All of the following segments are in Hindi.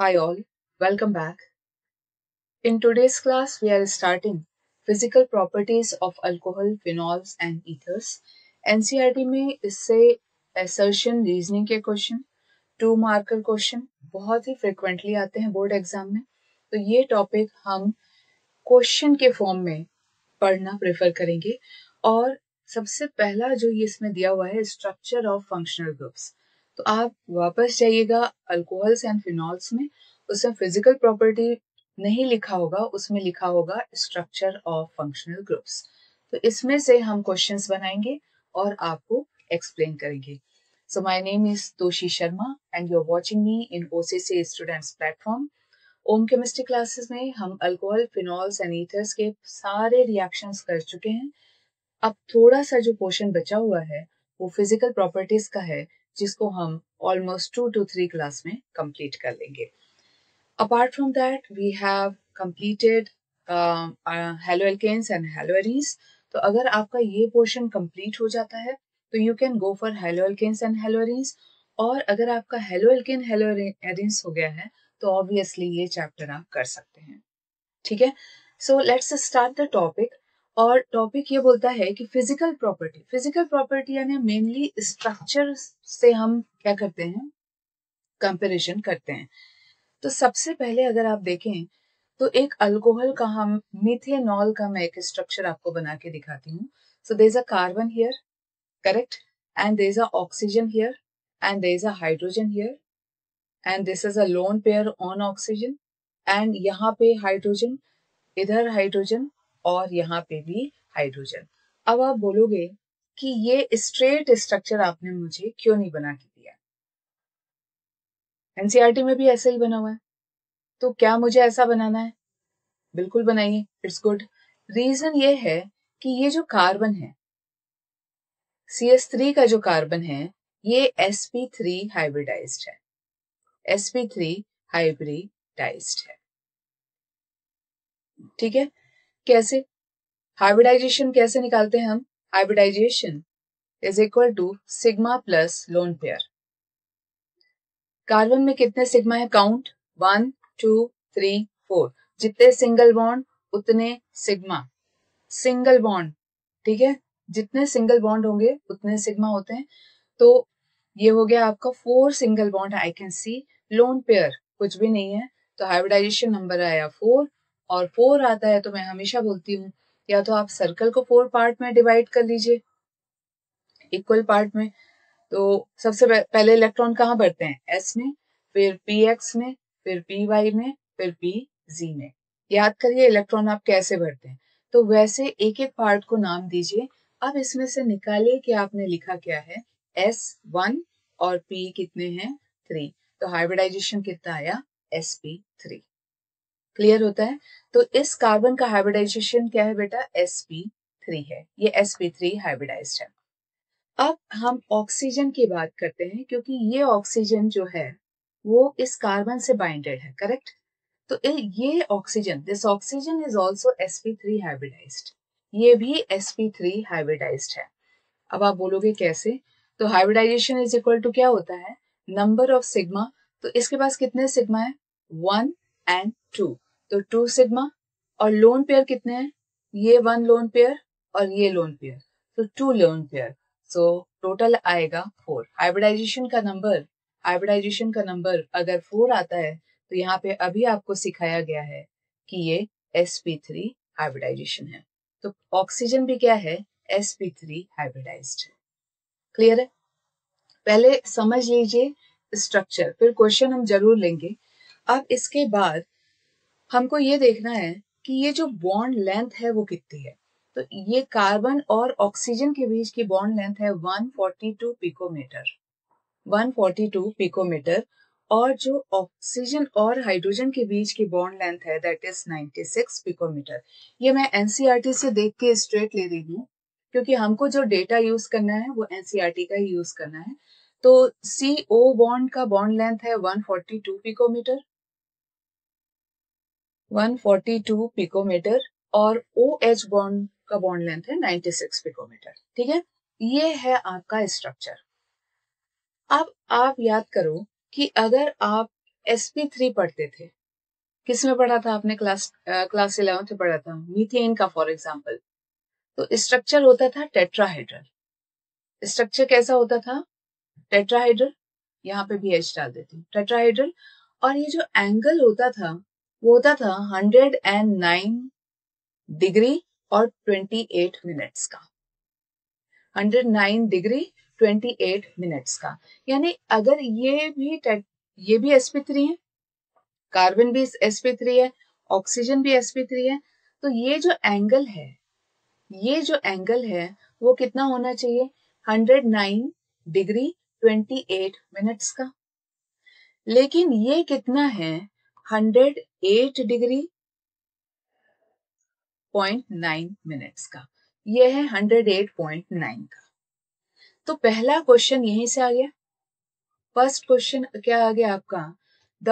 Hi all, welcome back. In today's class, we are starting physical properties of alcohol, phenols and ethers. NCERT में इससे assertion, reasoning के क्वेश्चन, 2 मार्कर क्वेश्चन बहुत ही फ्रिक्वेंटली आते हैं बोर्ड एग्जाम में. तो ये टॉपिक हम क्वेश्चन के फॉर्म में पढ़ना प्रेफर करेंगे. और सबसे पहला जो ये इसमें दिया हुआ है स्ट्रक्चर ऑफ फंक्शनल ग्रुप्स. तो आप वापस जाइएगा अल्कोहल्स एंड फिनॉल्स में, उसमें फिजिकल प्रॉपर्टी नहीं लिखा होगा, उसमें लिखा होगा स्ट्रक्चर ऑफ फंक्शनल ग्रुप्स. तो इसमें से हम क्वेश्चंस बनाएंगे और आपको एक्सप्लेन करेंगे. So my name is Toshi Sharma and you are watching me in OCC students platform. ओम केमिस्ट्री क्लासेस में हम अल्कोहल, फिनॉल्स एंड ईथर्स के सारे रिएक्शंस कर चुके हैं. अब थोड़ा सा जो पोर्शन बचा हुआ है वो फिजिकल प्रॉपर्टीज का है, जिसको हम ऑलमोस्ट 2 to 3 क्लास में कंप्लीट कर लेंगे. Apart from that we have completed haloalkanes and haloarenes. तो अगर आपका ये पोर्शन कंप्लीट हो जाता है तो you can go for haloalkanes and haloarenes. और अगर आपका हेलोएल्केन हेलोएरीन्स हो गया है तो ऑब्वियसली ये चैप्टर आप कर सकते हैं. ठीक है, so let's start the topic. और टॉपिक ये बोलता है कि फिजिकल प्रॉपर्टी यानी मेनली स्ट्रक्चर से हम क्या करते हैं, कंपैरिजन करते हैं. तो सबसे पहले अगर आप देखें तो एक अल्कोहल का हम मिथेनॉल का मैं एक स्ट्रक्चर आपको बना के दिखाती हूँ. So there is a carbon here, correct, and there is a oxygen here and there is a hydrogen here and this is a lone pair on oxygen and यहाँ पे हाइड्रोजन, इधर हाइड्रोजन और यहाँ पे भी हाइड्रोजन. अब आप बोलोगे कि ये स्ट्रेट स्ट्रक्चर आपने मुझे क्यों नहीं बना के दिया, एनसीईआरटी में भी ऐसा ही बना हुआ है. तो क्या मुझे ऐसा बनाना है? बिल्कुल बनाइए, इट्स गुड. रीजन ये है कि ये जो कार्बन है CH3 का जो कार्बन है ये sp3 हाइब्रिडाइज्ड है. sp3 हाइब्रिडाइज्ड है. ठीक है, कैसे हाइब्रिडाइजेशन कैसे निकालते हैं हम? Hybridisation is equal to sigma plus lone pair. Carbon में कितने सिग्मा है? काउंट 1 2 3 4. जितने सिंगल बॉन्ड उतने सिग्मा. सिंगल बॉन्ड, ठीक है, जितने सिंगल बॉन्ड होंगे उतने सिग्मा होते हैं. तो ये हो गया आपका 4 single bond I can see. Lone pair कुछ भी नहीं है, तो हाइब्रिडाइजेशन नंबर आया 4. और 4 आता है तो मैं हमेशा बोलती हूँ या तो आप सर्कल को 4 पार्ट में डिवाइड कर लीजिए, इक्वल पार्ट में. तो सबसे पहले इलेक्ट्रॉन कहाँ भरते हैं? S में, फिर PX में, फिर PY में, फिर PZ में. याद करिए इलेक्ट्रॉन आप कैसे भरते हैं. तो वैसे एक एक पार्ट को नाम दीजिए. अब इसमें से निकालिए कि आपने लिखा क्या है. S1 और P कितने हैं? 3. तो हाइब्रिडाइजेशन कितना आया? sp3. क्लियर होता है? तो इस कार्बन का हाइब्रिडाइजेशन क्या है बेटा? sp3 है. ये sp3 हाइब्रिडाइज्ड है. अब हम ऑक्सीजन की बात करते हैं, क्योंकि ये ऑक्सीजन जो है वो इस कार्बन से बाइंडेड है, करेक्ट. तो ये oxygen, this oxygen is also sp3 hybridised. ये भी sp3 हाइब्रिडाइज्ड है. अब आप बोलोगे कैसे? तो हाइब्रिडाइजेशन इज इक्वल टू क्या होता है? Number of sigma. तो इसके पास कितने सिग्मा है? 1 and 2. तो 2 सिग्मा. और लोन पेयर कितने हैं? ये 1 लोन पेयर और ये लोन पेयर, तो 2 लोन पेयर. सो टोटल आएगा 4. हाइब्रिडाइजेशन का नंबर अगर 4 आता है तो यहाँ पे अभी आपको सिखाया गया है कि ये sp3 हाइब्रिडाइजेशन है. तो ऑक्सीजन भी क्या है? sp3 hybridised. क्लियर है? पहले समझ लीजिए स्ट्रक्चर, फिर क्वेश्चन हम जरूर लेंगे. अब इसके बाद हमको ये देखना है कि ये जो बॉन्ड लेंथ है वो कितनी है. तो ये कार्बन और ऑक्सीजन के बीच की बॉन्ड लेंथ है 142 पिकोमीटर. 142 पिकोमीटर. और जो ऑक्सीजन और हाइड्रोजन के बीच की बॉन्ड लेंथ है दैट इज 96 पिकोमीटर. ये मैं एनसीईआरटी से देख के स्ट्रेट ले रही हूँ, क्योंकि हमको जो डेटा यूज करना है वो एनसीईआरटी का ही यूज करना है. तो CO बॉन्ड का बॉन्ड लेंथ है 142 पिकोमीटर, 142 पिकोमीटर. और OH बॉन्ड का बॉन्ड लेंथ है 96 पिकोमीटर. ठीक है, ये है आपका स्ट्रक्चर. अब आप याद करो कि अगर आप sp3 पढ़ते थे, किस में पढ़ा था आपने? क्लास 11th में पढ़ा था, मीथेन का फॉर एग्जाम्पल। तो स्ट्रक्चर होता था टेट्राहेड्रल। स्ट्रक्चर कैसा होता था? टेट्राहेड्रल, यहाँ पे भी एच डाल देती हूँ, टेट्राहेड्रल। और ये जो एंगल होता था वो होता था 109 डिग्री और 28 मिनट्स का। 109 डिग्री 28 मिनट्स का। यानी अगर ये भी sp3 है, कार्बन भी sp3 है, ऑक्सीजन भी sp3 है, तो ये जो एंगल है वो कितना होना चाहिए? 109 डिग्री 28 मिनट्स का। लेकिन ये कितना है? 108 डिग्री 0.9 मिनट्स का। ये है 108.9 का। तो पहला क्वेश्चन यहीं से आ गया। फर्स्ट क्वेश्चन क्या आ गया आपका? The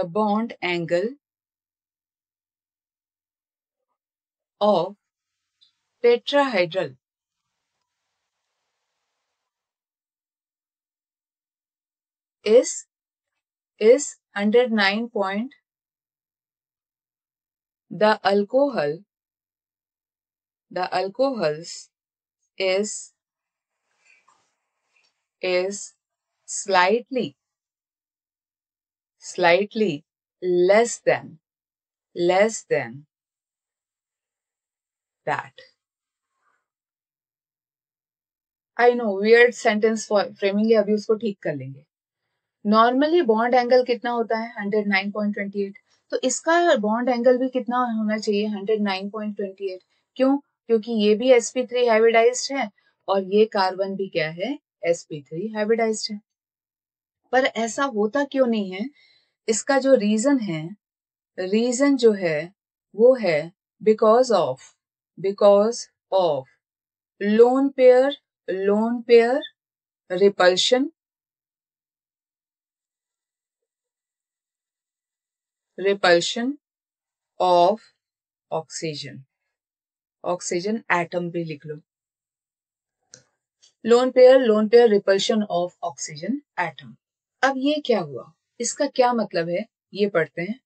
bond angle of tetrahedral is 109 point. The alcohols is slightly less than that. I know weird sentence framing है, अभी उसको ठीक कर लेंगे। नॉर्मली बॉन्ड एंगल कितना होता है? 109.28। तो इसका बॉन्ड एंगल भी कितना होना चाहिए? 109.28। क्यों? क्योंकि ये भी sp3 हाइब्रिडाइज्ड है और ये कार्बन भी क्या है? sp3 हाइब्रिडाइज्ड है। पर ऐसा होता क्यों नहीं है? इसका जो रीजन जो है वो है because of lone pair repulsion of oxygen atom भी लिख लो। Lone pair repulsion of oxygen atom. अब ये क्या हुआ? इसका क्या मतलब है ये पढ़ते हैं।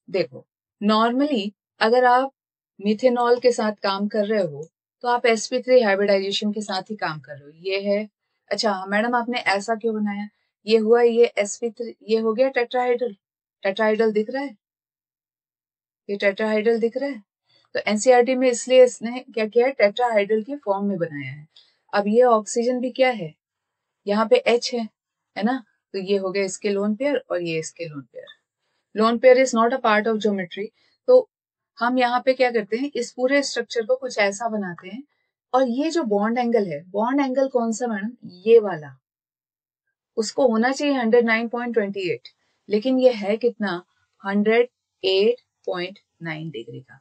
देखो, नॉर्मली अगर आप मिथेनॉल के साथ काम कर रहे हो तो आप sp3 हाइब्रिडाइजेशन के साथ ही काम कर रहे हो। ये है, अच्छा मैडम आपने ऐसा क्यों बनाया? ये हुआ, ये sp3, ये हो गया टेट्राहाइड्रल दिख रहा है, ये टेट्राहाइड्रल दिख रहा है। तो एनसीईआरटी में इसलिए इसने क्या किया है? टेट्राहाइड्रल की फॉर्म में बनाया है। अब ये ऑक्सीजन भी क्या है? यहाँ पे H है ना? तो ये हो गया इसके लोन पेयर और ये इसके lone pair. Lone pair is not a part of geometry. तो हम यहाँ पे क्या करते हैं? इस पूरे स्ट्रक्चर को कुछ ऐसा बनाते हैं। और ये जो बॉन्ड एंगल है, बॉन्ड एंगल कौन सा मैडम? ये वाला। उसको होना चाहिए 109.28, लेकिन ये है कितना? 108.9 डिग्री का।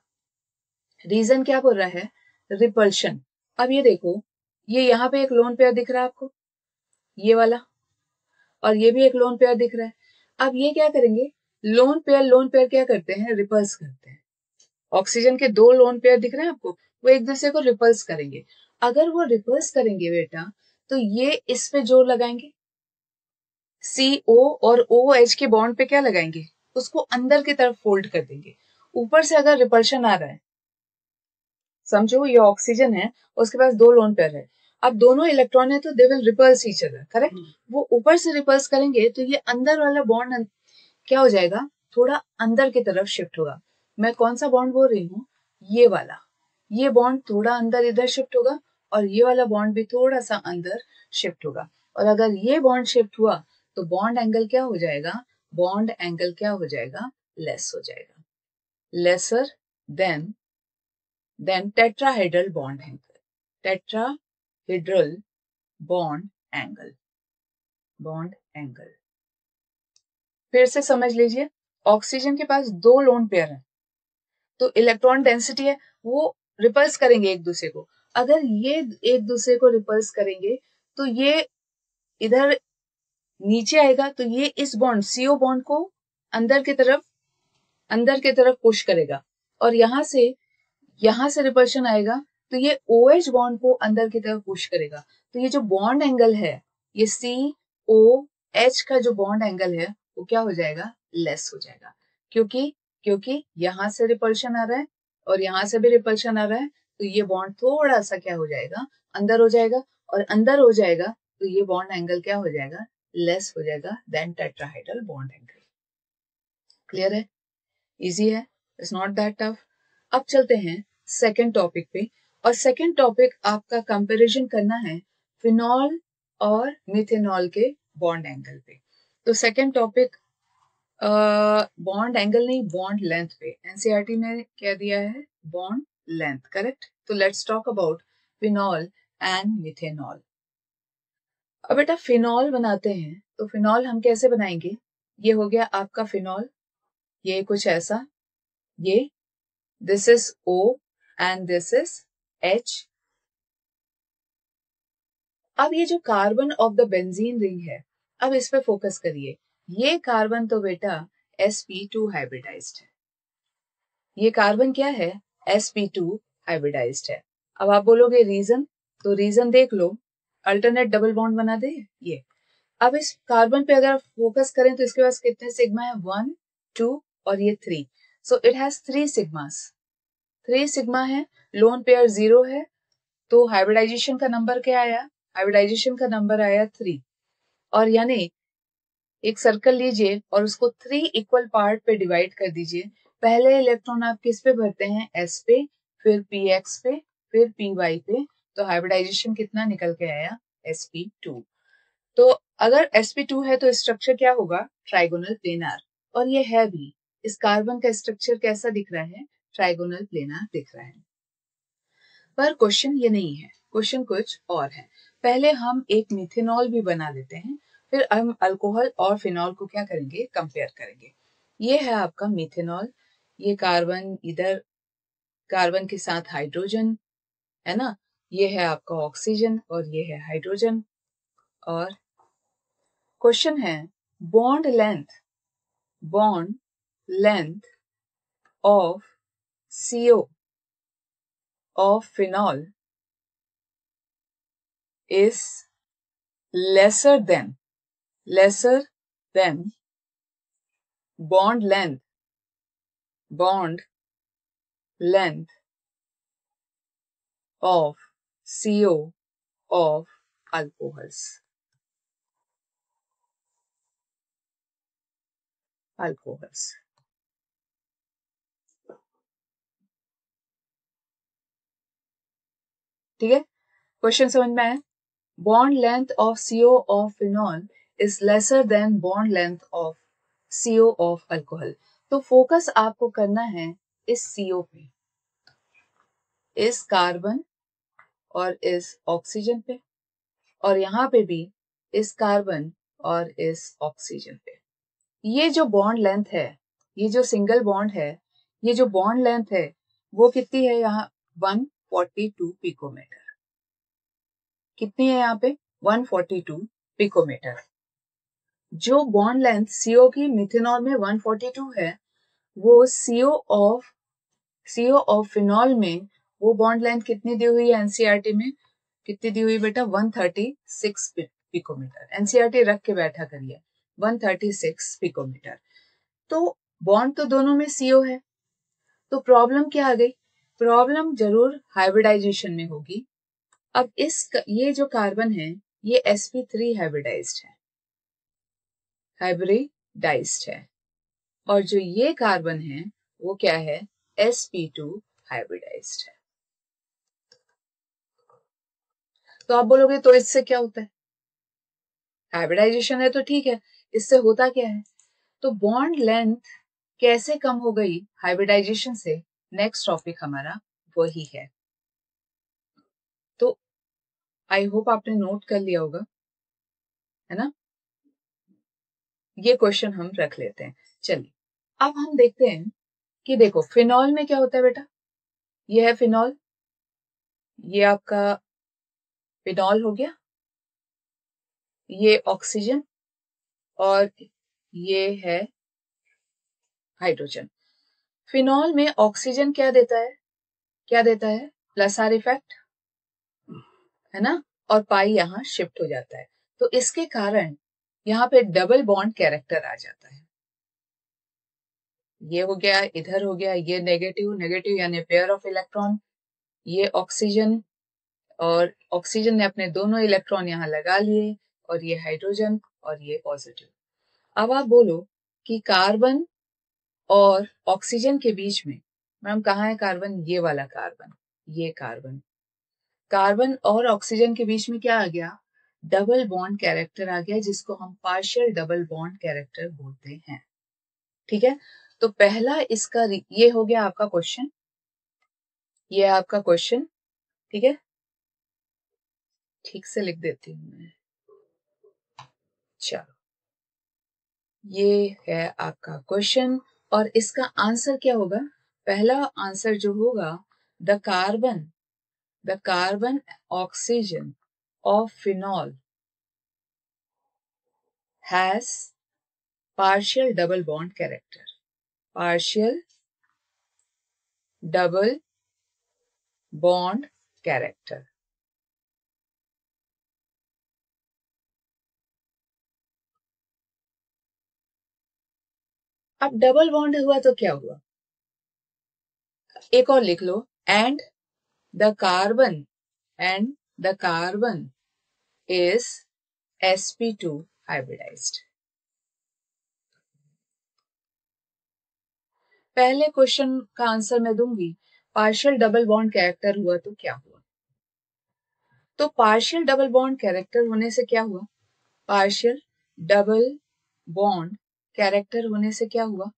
रीजन क्या बोल रहा है? रिपल्शन। अब ये देखो, ये यहाँ पे एक लोन पेयर दिख रहा है आपको, ये वाला, और ये भी एक लोन पेयर दिख रहा है। अब ये क्या करेंगे? लोन पेयर क्या करते हैं? रिपल्स करते हैं। ऑक्सीजन के दो लोन पेयर दिख रहे हैं आपको, वो एक दूसरे को रिपल्स करेंगे। अगर वो रिपल्स करेंगे बेटा, तो ये इस पे जोर लगाएंगे, CO और OH के बॉन्ड पे क्या लगाएंगे? उसको अंदर की तरफ फोल्ड कर देंगे। ऊपर से अगर रिपल्शन आ रहा है, समझो ये ऑक्सीजन है, उसके पास दो लोन पेयर है। अब दोनों इलेक्ट्रॉन है तो they will repulse each other, correct? वो ऊपर से रिपल्स करेंगे तो ये अंदर वाला बॉन्ड क्या हो जाएगा? थोड़ा अंदर की तरफ शिफ्ट होगा। मैं कौन सा बॉन्ड बोल रही हूँ? ये वाला। ये बॉन्ड थोड़ा अंदर इधर शिफ्ट होगा और ये वाला बॉन्ड भी थोड़ा सा अंदर शिफ्ट होगा। और अगर ये बॉन्ड शिफ्ट हुआ तो बॉन्ड एंगल क्या हो जाएगा? बॉन्ड एंगल क्या हो जाएगा? लेस हो जाएगा, lesser than tetrahedral bond angle. Tetrahedral bond angle फिर से समझ लीजिए। ऑक्सीजन के पास दो लोन पेयर है, तो इलेक्ट्रॉन डेंसिटी है, वो रिपल्स करेंगे एक दूसरे को। अगर ये एक दूसरे को रिपल्स करेंगे तो ये इधर नीचे आएगा, तो ये इस बॉन्ड CO बॉन्ड को अंदर की तरफ पुश करेगा। और यहां से रिपल्शन आएगा तो ये OH बॉन्ड को अंदर की तरफ पुश करेगा। तो ये जो बॉन्ड एंगल है, ये CO H का जो बॉन्ड एंगल है वो क्या हो जाएगा, लेस हो जाएगा, क्योंकि यहां से रिपल्शन आ रहा है और यहां से भी रिपल्शन आ रहा है, तो ये बॉन्ड थोड़ा सा क्या हो जाएगा, अंदर हो जाएगा, और अंदर हो जाएगा तो ये बॉन्ड एंगल क्या हो जाएगा, लेस हो जाएगा then tetrahedral bond angle. Clear है, इजी है, इट्स नॉट दैट टफ। अब चलते हैं सेकेंड टॉपिक पे, और सेकेंड टॉपिक आपका कंपैरिजन करना है फिनॉल और मिथेनॉल के बॉन्ड एंगल पे। तो सेकेंड टॉपिक बॉन्ड एंगल नहीं, बॉन्ड लेंथ पे। एनसीईआरटी में क्या दिया है, बॉन्ड लेंथ, करेक्ट। तो let's talk about phenol and methanol. अब बेटा फिनॉल बनाते हैं, तो फिनॉल हम कैसे बनाएंगे, ये हो गया आपका फिनॉल, ये कुछ ऐसा, ये this is O and this is H। अब ये जो carbon of the benzene ring है, अब इस पे फोकस करिए। ये कार्बन तो बेटा sp2 हाइब्रिडाइज्ड है, ये कार्बन क्या है, sp2 हाइब्रिडाइज्ड है। अब आप बोलोगे रीजन, तो रीजन देख लो, अल्टरनेट डबल बॉन्ड बना दे ये। अब इस कार्बन पे अगर फोकस करें तो इसके पास कितने सिग्मा है, 1 2 और ये 3, सो इट हैज 3 सिग्मास, 3 सिग्मा है, लोन पेयर 0 है, तो हाइब्रिडाइजेशन का नंबर क्या आया, हाइब्रिडाइजेशन का नंबर आया 3। और यानी एक सर्कल लीजिए और उसको 3 इक्वल पार्ट पे डिवाइड कर दीजिए। पहले इलेक्ट्रॉन आप किस पे भरते हैं, s पे, फिर px पे, फिर py पे, तो हाइब्रिडाइजेशन कितना निकल के आया, sp2। तो अगर sp2 है तो स्ट्रक्चर क्या होगा, ट्राइगोनल प्लेनार, और ये है भी। इस कार्बन का स्ट्रक्चर कैसा दिख रहा है, ट्राइगोनल प्लेनार दिख रहा है। पर क्वेश्चन ये नहीं है, क्वेश्चन कुछ और है। पहले हम एक मिथेनॉल भी बना लेते हैं, फिर हम अल्कोहल और फिनॉल को क्या करेंगे, कंपेयर करेंगे। ये है आपका मिथेनॉल, ये कार्बन इधर, कार्बन के साथ हाइड्रोजन है ना, ये है आपका ऑक्सीजन और ये है हाइड्रोजन। और क्वेश्चन है bond length of CO of phenol is lesser than bond length of CO of alcohols. ठीक है, क्वेश्चन समझ में आया। Bond length of CO of phenol is lesser than bond length of CO of alcohol। तो फोकस आपको करना है इस CO पे, इस कार्बन और इस ऑक्सीजन पे, और यहाँ पे भी इस कार्बन और इस ऑक्सीजन पे। ये जो बॉन्ड लेंथ है, ये जो सिंगल बॉन्ड है, ये जो बॉन्ड लेंथ है वो कितनी है, यहाँ 142 पिकोमीटर। कितनी है यहाँ पे, 142 पिकोमीटर। जो बॉन्ड लेंथ CO की मिथेनॉल में 142 है, वो CO ऑफ फिनॉल में वो बॉन्ड लेंथ कितनी दी हुई है एनसीईआरटी में, कितनी दी हुई बेटा, 136 पिकोमीटर। एनसीईआरटी रख के बैठा करिए, 136 पिकोमीटर। तो बॉन्ड तो दोनों में CO है, तो प्रॉब्लम क्या आ गई, प्रॉब्लम जरूर हाइब्रिडाइजेशन में होगी। अब ये जो कार्बन है ये sp3 हाइब्रिडाइज्ड है, और जो ये कार्बन है वो क्या है, sp2 हाइब्रिडाइज्ड है। तो आप बोलोगे तो इससे क्या होता है, हाइब्रिडाइजेशन है तो ठीक है, इससे होता क्या है, तो बॉन्ड लेंथ कैसे कम हो गई हाइब्रिडाइजेशन से, नेक्स्ट टॉपिक हमारा वही है। तो आई होप आपने नोट कर लिया होगा, है ना। ये क्वेश्चन हम रख लेते हैं। चलिए अब हम देखते हैं कि देखो फिनॉल में क्या होता है बेटा, ये है फिनॉल, ये आपका फिनॉल हो गया, ये ऑक्सीजन और ये है हाइड्रोजन। फिनॉल में ऑक्सीजन क्या देता है, प्लस आर इफेक्ट, है ना, और पाई यहां शिफ्ट हो जाता है। तो इसके कारण यहाँ पे डबल बॉन्ड कैरेक्टर आ जाता है। ये हो गया, इधर हो गया, ये नेगेटिव नेगेटिव यानी पेयर ऑफ इलेक्ट्रॉन, ये ऑक्सीजन, और ऑक्सीजन ने अपने दोनों इलेक्ट्रॉन यहाँ लगा लिए, और ये हाइड्रोजन और ये पॉजिटिव। अब आप बोलो कि कार्बन और ऑक्सीजन के बीच में, मैम कहाँ है कार्बन, ये वाला कार्बन, ये कार्बन, कार्बन और ऑक्सीजन के बीच में क्या आ गया, डबल बॉन्ड कैरेक्टर आ गया, जिसको हम पार्शियल डबल बॉन्ड कैरेक्टर बोलते हैं। ठीक है, तो पहला इसका ये हो गया आपका क्वेश्चन, ये आपका क्वेश्चन। ठीक है, ठीक से लिख देती हूँ मैं। चलो, ये है आपका क्वेश्चन, और इसका आंसर क्या होगा, पहला आंसर जो होगा, the carbon oxygen of phenol has partial double bond character, partial double bond character। अब डबल बॉन्ड हुआ तो क्या हुआ, एक और लिख लो, and the carbon is sp2 hybridised. पहले क्वेश्चन का आंसर मैं दूंगी, पार्शियल डबल बॉन्ड कैरेक्टर हुआ तो क्या हुआ। तो पार्शियल डबल बॉन्ड कैरेक्टर होने से क्या हुआ, पार्शियल डबल बॉन्ड कैरेक्टर होने से क्या हुआ,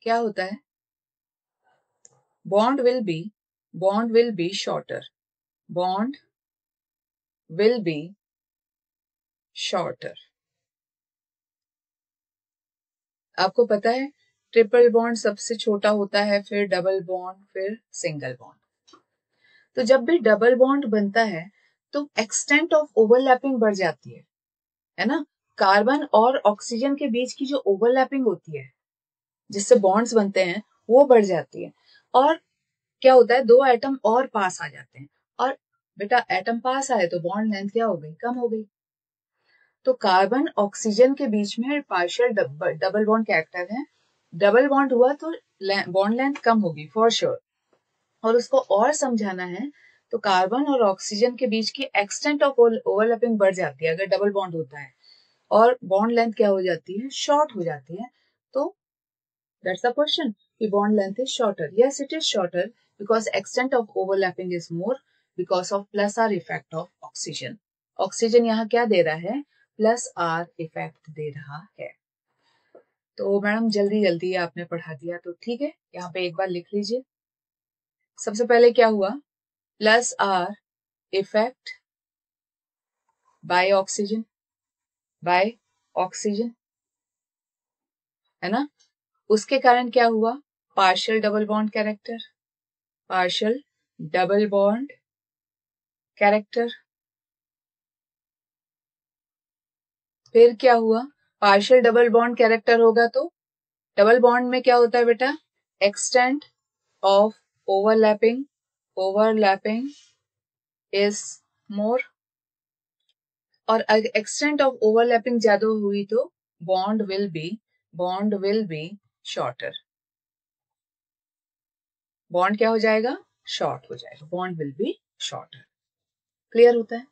क्या होता है, bond will be shorter, bond will be shorter। आपको पता है ट्रिपल बॉन्ड सबसे छोटा होता है, फिर डबल बॉन्ड, फिर सिंगल बॉन्ड। तो जब भी डबल बॉन्ड बनता है तो एक्सटेंट ऑफ ओवरलैपिंग बढ़ जाती है ना, कार्बन और ऑक्सीजन के बीच की जो ओवरलैपिंग होती है जिससे बॉन्ड्स बनते हैं वो बढ़ जाती है, और क्या होता है, दो एटम और पास आ जाते हैं, और बेटा एटम पास आए तो बॉन्ड लेंथ क्या हो गई, कम हो गई। तो कार्बन ऑक्सीजन के बीच में पार्शियल डबल बॉन्ड कैरेक्टर है, डबल बॉन्ड हुआ तो बॉन्ड लेंथ कम होगी फॉर श्योर। और उसको और समझाना है तो कार्बन और ऑक्सीजन के बीच की एक्सटेंट ऑफ ओवरलैपिंग बढ़ जाती है अगर डबल बॉन्ड होता है, और बॉन्ड लेंथ क्या हो जाती है, शॉर्ट हो जाती है। तो दैट्स द क्वेश्चन कि bond length is shorter, yes it is shorter because extent of overlapping is more because of plus are effect of oxygen. Oxygen यहाँ क्या दे रहा है, प्लस आर इफेक्ट दे रहा है। तो मैडम जल्दी जल्दी आपने पढ़ा दिया, तो ठीक है, यहाँ पे एक बार लिख लीजिए। सबसे पहले क्या हुआ, plus are effect by oxygen है ना, उसके कारण क्या हुआ, partial double bond character, partial double bond character. फिर क्या हुआ, पार्शियल डबल बॉन्ड कैरेक्टर होगा तो डबल बॉन्ड में क्या होता है बेटा, extent of overlapping is more, और एक्सटेंट ऑफ ओवरलैपिंग ज्यादा हुई तो bond will be shorter, bond क्या हो जाएगा, शॉर्ट हो जाएगा, bond will be shorter. Clear होता है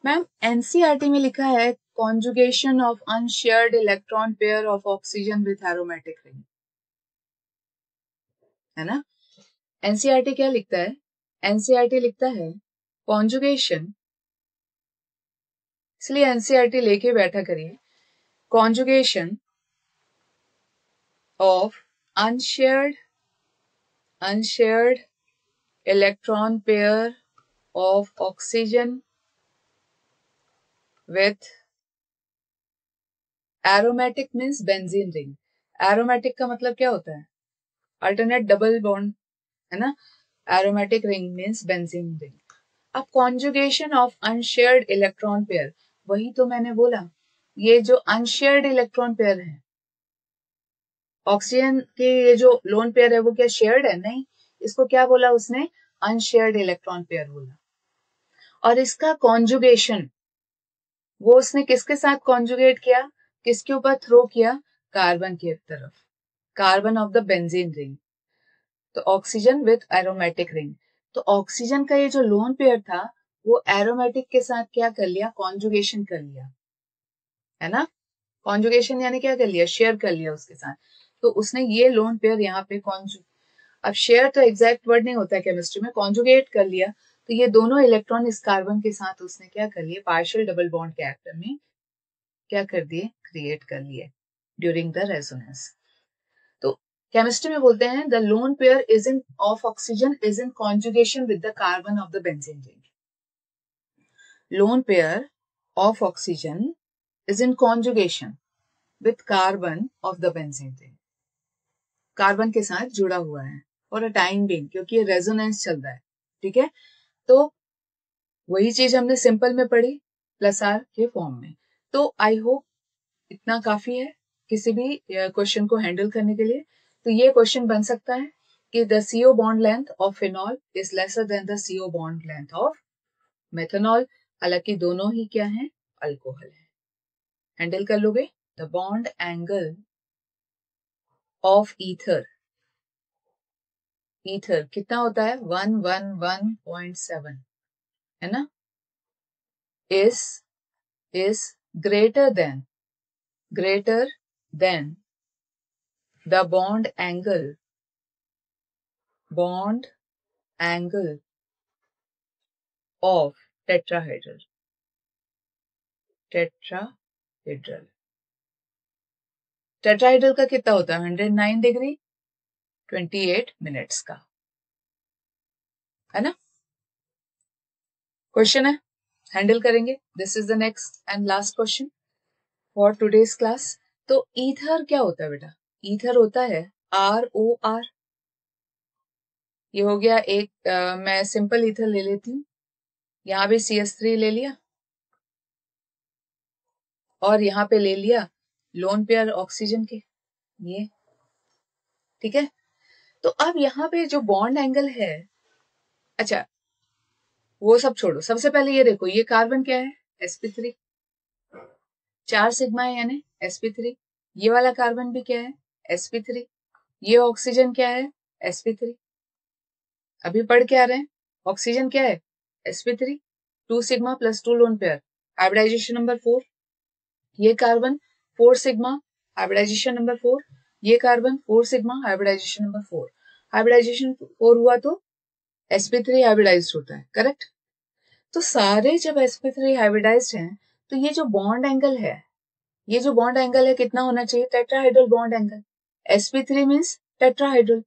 मैम। एनसीईआरटी में लिखा है conjugation of unshared electron pair of oxygen with aromatic ring, है ना। एनसीईआरटी क्या लिखता है, एनसीईआरटी लिखता है कॉन्जुगेशन, इसलिए एनसीईआरटी लेके बैठा करिए, conjugation of unshared electron pair of oxygen with aromatic means benzene ring. Aromatic का मतलब क्या होता है, अल्टरनेट डबल बॉन्ड, है ना, aromatic ring means benzene ring. अब conjugation of unshared electron pair, वही तो मैंने बोला, ये जो अनशेयर्ड इलेक्ट्रॉन पेयर है, ऑक्सीजन के ये जो लोन पेयर है वो क्या शेयर्ड है, नहीं, इसको क्या बोला उसने, अनशेयर्ड इलेक्ट्रॉन पेयर बोला। और इसका कॉन्जुगेशन वो उसने किसके साथ कॉन्जुगेट किया, किसके ऊपर थ्रो किया, कार्बन की तरफ, carbon of the benzene ring, तो ऑक्सीजन विथ एरोमेटिक रिंग। तो ऑक्सीजन का ये जो लोन पेयर था वो एरोमेटिक के साथ क्या कर लिया, कॉन्जुगेशन कर लिया, है ना। कॉन्जुगेशन यानी क्या कर लिया, शेयर कर लिया उसके साथ। तो उसने ये लोन पेयर यहाँ पे अब शेयर तो एग्जैक्ट वर्ड नहीं होता है केमिस्ट्री में, कॉन्जुगेट कर लिया। तो ये दोनों इलेक्ट्रॉन इस कार्बन के साथ उसने क्या कर लिए, पार्शियल डबल बॉन्ड कैरेक्टर में क्या कर दिए, क्रिएट कर लिए ड्यूरिंग द रेजोनेंस। तो केमिस्ट्री में बोलते हैं the lone pair is in of oxygen is in conjugation with the carbon of the benzene ring. Lone pair of oxygen is in conjugation with carbon of the benzene ring. Carbon के साथ जुड़ा हुआ है फॉर अ टाइम बिंग, क्योंकि ये रेजोनेंस चल रहा है, ठीक है। तो वही चीज हमने सिंपल में पढ़ी प्लस आर के फॉर्म में। तो आई होप इतना काफी है किसी भी क्वेश्चन को हैंडल करने के लिए। तो ये क्वेश्चन बन सकता है कि the CO bond length of phenol is lesser than the CO bond length of methanol, हालांकि दोनों ही क्या है, अल्कोहल है। हैंडल कर लोगे। The bond angle of ether, ether कितना होता है, 111.7, है ना, is greater than the bond angle of tetrahedral का कितना होता है, 109 डिग्री 28 मिनट्स का, है ना। क्वेश्चन है, हैंडल करेंगे। This is the next and last question for today's class. तो ईथर क्या होता है बेटा, ईथर होता है ROR। ये हो गया एक मैं सिंपल ईथर ले लेती हूँ, यहाँ भी CH3 ले लिया और यहाँ पे ले लिया लोन पेयर ऑक्सीजन के, ये ठीक है। तो अब यहाँ पे जो बॉन्ड एंगल है, अच्छा वो सब छोड़ो, सबसे पहले ये देखो, ये कार्बन क्या है, sp3, 4 सिग्मा है यानी sp3। ये वाला कार्बन भी क्या है, sp3। ये ऑक्सीजन क्या है, sp3। अभी पढ़ के आ रहे हैं, ऑक्सीजन क्या है, sp3, 2 sigma plus 2 lone pair, hybridisation number 4। ये कार्बन 4 सिग्मा, हाइब्रिडाइजेशन नंबर 4। ये carbon 4 sigma, hybridisation number 4। Hybridisation 4 हुआ तो sp3 हाइब्रिडाइज्ड होता है, करेक्ट। तो सारे जब sp3 हाइब्रिडाइज्ड हैं तो ये जो बॉन्ड एंगल है, ये जो बॉन्ड एंगल है कितना होना चाहिए, tetrahedral bond angle. sp3 means tetrahedral,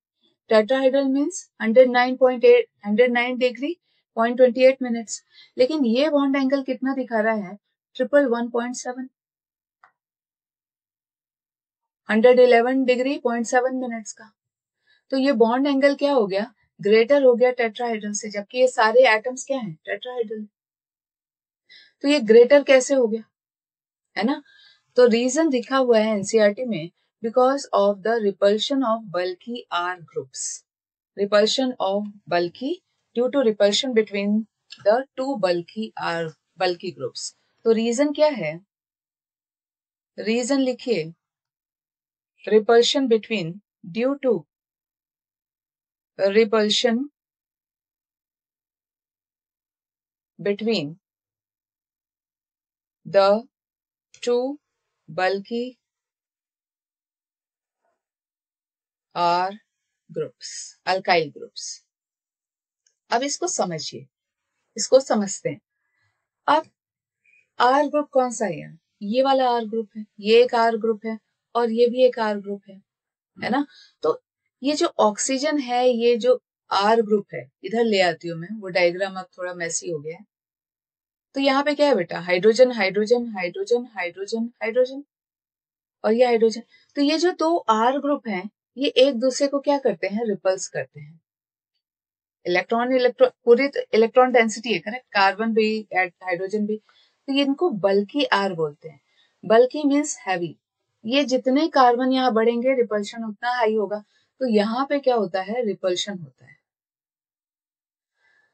tetrahedral means 109 degree 0.28 minutes. लेकिन ये बॉन्ड एंगल कितना दिखा रहा है, 111.7, 111 डिग्री 0.7 मिनट्स का। तो ये बॉन्ड एंगल क्या हो गया, ग्रेटर हो गया टेट्राहाइड्रल से, जबकि ये सारे एटम्स क्या हैं, टेट्राहाइड्रल। तो ये ग्रेटर कैसे हो गया, है ना। तो रीजन दिखा हुआ है एनसीईआरटी में, because of the repulsion of bulky R groups, repulsion of bulky, due to repulsion between the two bulky groups. तो रीजन क्या है, रीजन लिखिए, repulsion between, due to repulsion between the two bulky R groups, alkyl groups। अब इसको समझिए, इसको समझते हैं। अब R ग्रुप कौन सा है, ये वाला R ग्रुप है, ये एक R ग्रुप है और ये भी एक R ग्रुप है ना। तो ये जो ऑक्सीजन है, ये जो R ग्रुप है, इधर ले आती हूँ मैं, वो डायग्राम अब थोड़ा मैसी हो गया है। तो यहाँ पे क्या है बेटा, hydrogen hydrogen hydrogen hydrogen hydrogen और ये हाइड्रोजन। तो ये जो दो R ग्रुप हैं, ये एक दूसरे को क्या करते हैं, रिपल्स करते हैं। इलेक्ट्रॉन पूरी इलेक्ट्रॉन डेंसिटी है, करेक्ट, कार्बन भी हाइड्रोजन भी। तो ये इनको बल्की R बोलते हैं। बल्की मीन्स हैवी, ये जितने कार्बन यहाँ बढ़ेंगे रिपल्शन उतना हाई होगा। तो यहाँ पे क्या होता है, रिपल्शन होता है।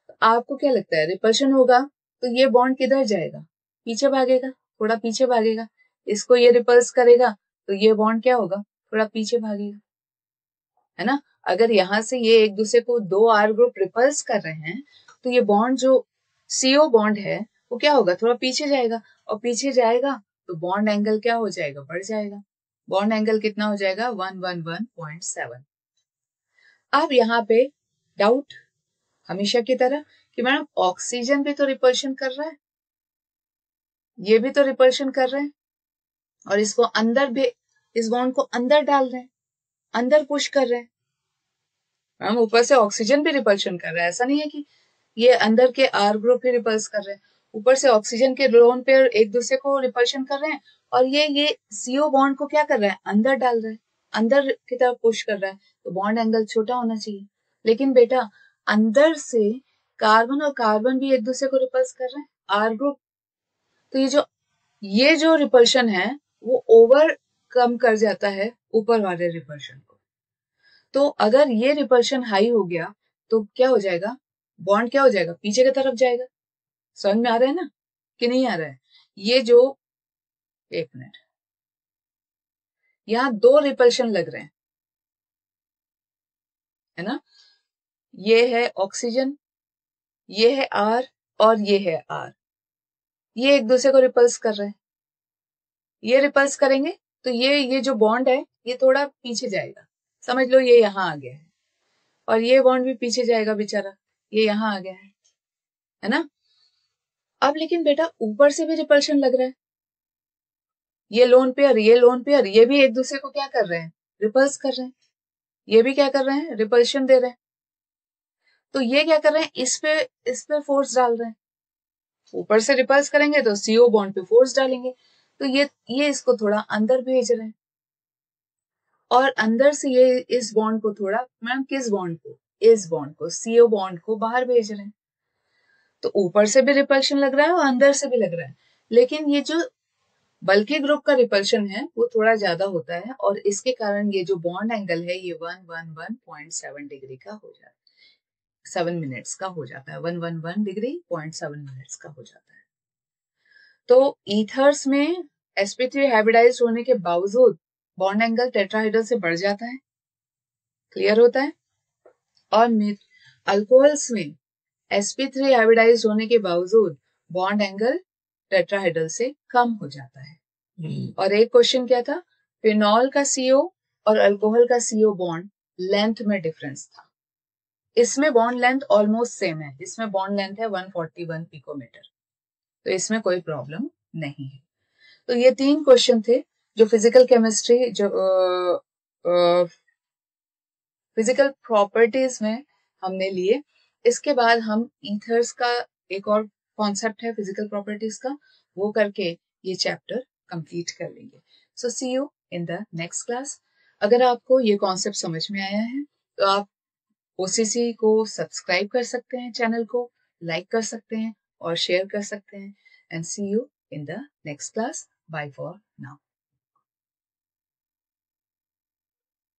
तो आपको क्या लगता है, रिपल्शन होगा तो ये बॉन्ड किधर जाएगा, पीछे भागेगा, थोड़ा पीछे भागेगा, इसको ये रिपल्स करेगा तो ये बॉन्ड क्या होगा, थोड़ा पीछे भागेगा, है ना। अगर यहाँ से ये एक दूसरे को दो R ग्रुप रिपल्स कर रहे हैं तो ये बॉन्ड जो CO बॉन्ड है वो क्या होगा, थोड़ा पीछे जाएगा, और पीछे जाएगा तो बॉन्ड एंगल क्या हो जाएगा, बढ़ जाएगा। बॉन्ड एंगल कितना हो जाएगा, 111.7। अब यहाँ पे डाउट हमेशा की तरह कि मैडम ऑक्सीजन भी तो रिपल्शन कर रहा है, ये भी तो रिपल्शन कर रहे हैं, और इसको अंदर भी, इस बॉन्ड को अंदर डाल रहे हैं, अंदर पुश कर रहे हैं। मैम ऊपर से ऑक्सीजन भी रिपल्शन कर रहा है, ऐसा नहीं है कि ये अंदर के R ग्रुप ही रिपल्स कर रहे हैं, ऊपर से ऑक्सीजन के लोन पेयर एक दूसरे को रिपल्शन कर रहे हैं, और ये CO बॉन्ड को क्या कर रहा है, अंदर डाल रहा है, अंदर की तरफ पुश कर रहा है, तो बॉन्ड एंगल छोटा होना चाहिए। लेकिन बेटा अंदर से कार्बन और कार्बन भी एक दूसरे को रिपल्स कर रहे हैं, R ग्रुप, तो ये जो रिपल्शन है वो ओवर कम कर जाता है ऊपर वाले रिपल्शन को। तो अगर ये रिपल्शन हाई हो गया तो क्या हो जाएगा, बॉन्ड क्या हो जाएगा, पीछे की तरफ जाएगा। समझ में आ रहा है ना कि नहीं आ रहा है। ये जो, एक मिनट, यहाँ दो रिपल्शन लग रहे हैं, है ना, ये है ऑक्सीजन, ये है R और ये है R, ये एक दूसरे को रिपल्स कर रहे हैं। ये रिपल्स करेंगे तो ये जो बॉन्ड है ये थोड़ा पीछे जाएगा, समझ लो ये यहाँ आ गया है, और ये बॉन्ड भी पीछे जाएगा बेचारा, ये यहाँ आ गया है ना। अब लेकिन बेटा ऊपर से भी रिपल्शन लग रहा है, ये लोन पेयर ये भी एक दूसरे को क्या कर रहे हैं, रिपल्स कर रहे हैं, ये भी क्या कर रहे हैं, रिपल्शन दे रहे हैं। तो ये क्या कर रहे हैं, इस पे फोर्स डाल रहे हैं, ऊपर से रिपल्स करेंगे तो CO बॉन्ड पे फोर्स डालेंगे, तो ये इसको थोड़ा अंदर भेज रहे हैं, और अंदर से ये इस बॉन्ड को थोड़ा, मैम किस बॉन्ड को, इस बॉन्ड को, CO बॉन्ड को बाहर भेज रहे हैं। तो ऊपर से भी रिपल्शन लग रहा है और अंदर से भी लग रहा है, लेकिन ये जो बल्कि ग्रुप का रिपल्शन है वो थोड़ा ज्यादा होता है, और इसके कारण ये जो बॉन्ड एंगल है ये 111.7 डिग्री का हो जाता है, 7 मिनट्स का हो जाता है, 111 डिग्री 0.7 मिनट्स का हो जाता है। तो ईथर्स में sp3 हाइब्रिडाइज्ड होने के बावजूद बॉन्ड एंगल टेट्राहेड्रल से बढ़ जाता है, क्लियर होता है। और अल्कोहल्स में sp3 हाइब्रिडाइज्ड होने के बावजूद बॉन्ड एंगल टेट्राहेड्रल से कम हो जाता है। और एक क्वेश्चन क्या था, फिनॉल का CO और अल्कोहल का CO बॉन्ड लेंथ में डिफरेंस था, इसमें बॉन्ड लेंथ ऑलमोस्ट सेम है, इसमें बॉन्ड लेंथ है 141 पिकोमीटर, तो इसमें कोई प्रॉब्लम नहीं है। तो ये 3 क्वेश्चन थे जो फिजिकल केमिस्ट्री, जो फिजिकल प्रॉपर्टीज में हमने लिए। इसके बाद हम ईथर्स का एक और कॉन्सेप्ट है फिजिकल प्रॉपर्टीज का, वो करके ये चैप्टर कंप्लीट कर लेंगे। So see you in the next class. अगर आपको ये कॉन्सेप्ट समझ में आया है तो आप OCC को सब्सक्राइब कर सकते हैं, चैनल को लाइक कर सकते हैं और शेयर कर सकते हैं। And see you in the next class. Bye for now.